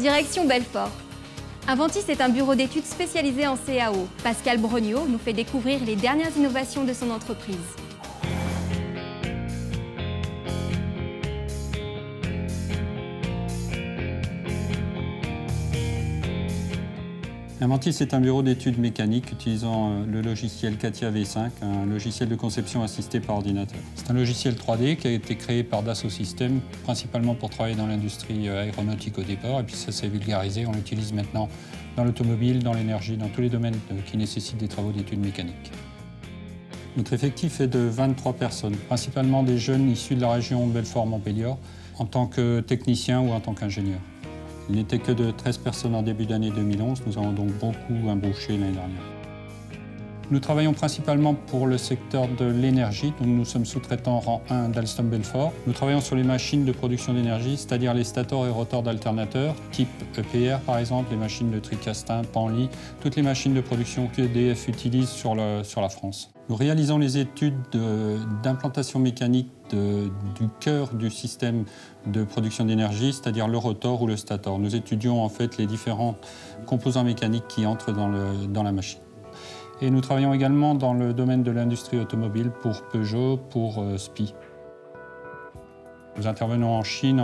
Direction Belfort. Aventis est un bureau d'études spécialisé en CAO. Pascal Brognaud nous fait découvrir les dernières innovations de son entreprise. Aventis est un bureau d'études mécaniques utilisant le logiciel CATIA V5, un logiciel de conception assisté par ordinateur. C'est un logiciel 3D qui a été créé par Dassault Systèmes, principalement pour travailler dans l'industrie aéronautique au départ, et puis ça s'est vulgarisé, on l'utilise maintenant dans l'automobile, dans l'énergie, dans tous les domaines qui nécessitent des travaux d'études mécaniques. Notre effectif est de 23 personnes, principalement des jeunes issus de la région Belfort-Montbéliard, en tant que technicien ou en tant qu'ingénieur. Il n'était que de 13 personnes en début d'année 2011, nous avons donc beaucoup embauché l'année dernière. Nous travaillons principalement pour le secteur de l'énergie, donc nous sommes sous-traitants rang 1 d'Alstom Belfort. Nous travaillons sur les machines de production d'énergie, c'est-à-dire les stators et rotors d'alternateurs, type EPR par exemple, les machines de Tricastin, Panly, toutes les machines de production qu'EDF utilise sur la France. Nous réalisons les études d'implantation mécanique du cœur du système de production d'énergie, c'est-à-dire le rotor ou le stator. Nous étudions en fait les différents composants mécaniques qui entrent dans la machine. Et nous travaillons également dans le domaine de l'industrie automobile pour Peugeot, pour SPI. Nous intervenons en Chine,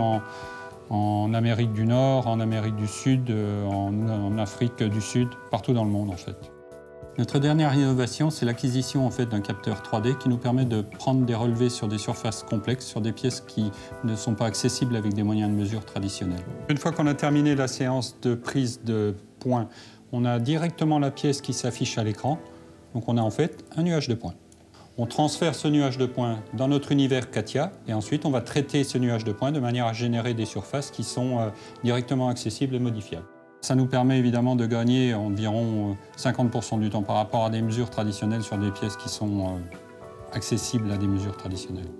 en Amérique du Nord, en Amérique du Sud, en Afrique du Sud, partout dans le monde en fait. Notre dernière innovation, c'est l'acquisition en fait, d'un capteur 3D qui nous permet de prendre des relevés sur des surfaces complexes, sur des pièces qui ne sont pas accessibles avec des moyens de mesure traditionnels. Une fois qu'on a terminé la séance de prise de points, on a directement la pièce qui s'affiche à l'écran. Donc on a en fait un nuage de points. On transfère ce nuage de points dans notre univers CATIA et ensuite on va traiter ce nuage de points de manière à générer des surfaces qui sont directement accessibles et modifiables. Ça nous permet évidemment de gagner environ 50% du temps par rapport à des mesures traditionnelles sur des pièces qui sont accessibles à des mesures traditionnelles.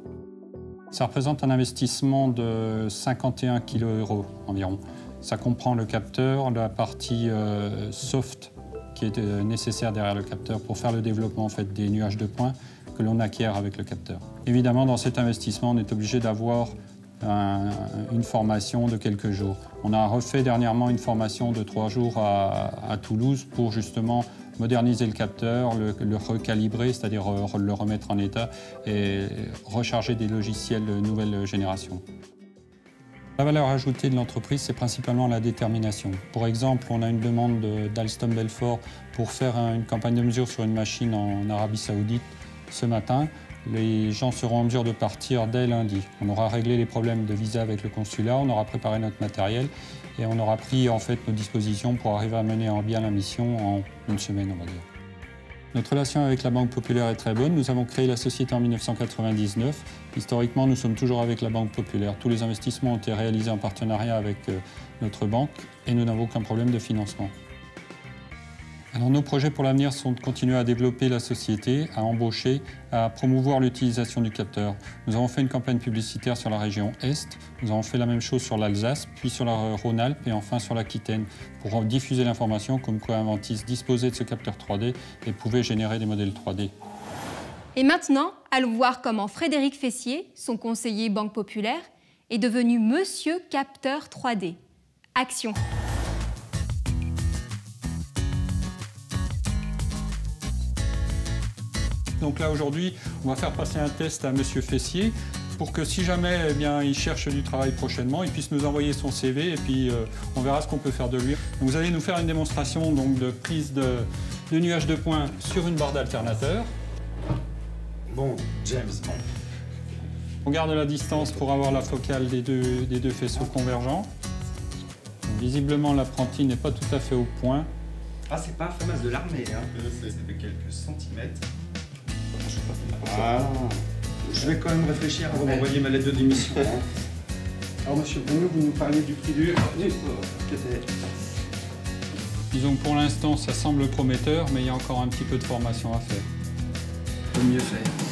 Ça représente un investissement de 51 kg € environ. Ça comprend le capteur, la partie soft qui est nécessaire derrière le capteur pour faire le développement en fait, des nuages de points que l'on acquiert avec le capteur. Évidemment, dans cet investissement, on est obligé d'avoir une formation de quelques jours. On a refait dernièrement une formation de 3 jours à Toulouse pour justement moderniser le capteur, le recalibrer, c'est-à-dire le remettre en état et recharger des logiciels de nouvelle génération. La valeur ajoutée de l'entreprise, c'est principalement la détermination. Pour exemple, on a une demande d'Alstom Belfort pour faire une campagne de mesure sur une machine en Arabie Saoudite ce matin. Les gens seront en mesure de partir dès lundi. On aura réglé les problèmes de visa avec le consulat, on aura préparé notre matériel et on aura pris en fait nos dispositions pour arriver à mener en bien la mission en une semaine, on va dire. Notre relation avec la Banque Populaire est très bonne. Nous avons créé la société en 1999. Historiquement, nous sommes toujours avec la Banque Populaire. Tous les investissements ont été réalisés en partenariat avec notre banque et nous n'avons aucun problème de financement. Alors, nos projets pour l'avenir sont de continuer à développer la société, à embaucher, à promouvoir l'utilisation du capteur. Nous avons fait une campagne publicitaire sur la région Est, nous avons fait la même chose sur l'Alsace, puis sur la Rhône-Alpes et enfin sur l'Aquitaine, pour diffuser l'information comme quoi Aventis disposait de ce capteur 3D et pouvait générer des modèles 3D. Et maintenant, allons voir comment Frédéric Fessier, son conseiller Banque Populaire, est devenu Monsieur Capteur 3D. Action! Donc là, aujourd'hui, on va faire passer un test à Monsieur Fessier pour que si jamais eh bien, il cherche du travail prochainement, il puisse nous envoyer son CV et puis on verra ce qu'on peut faire de lui. Donc, vous allez nous faire une démonstration donc, de prise de nuage de points sur une barre d'alternateur. Bon, James, bon. On garde la distance pour avoir la focale des deux faisceaux convergents. Donc, visiblement, l'apprenti n'est pas tout à fait au point. Ah, c'est pas un FAMAS de l'armée, hein. Ça fait quelques centimètres. Ah. Je vais quand même réfléchir avant d'envoyer ma lettre de démission. Alors, monsieur Brognaud, vous nous parlez du prix du Disons que pour l'instant, ça semble prometteur, mais il y a encore un petit peu de formation à faire. Faut mieux faire.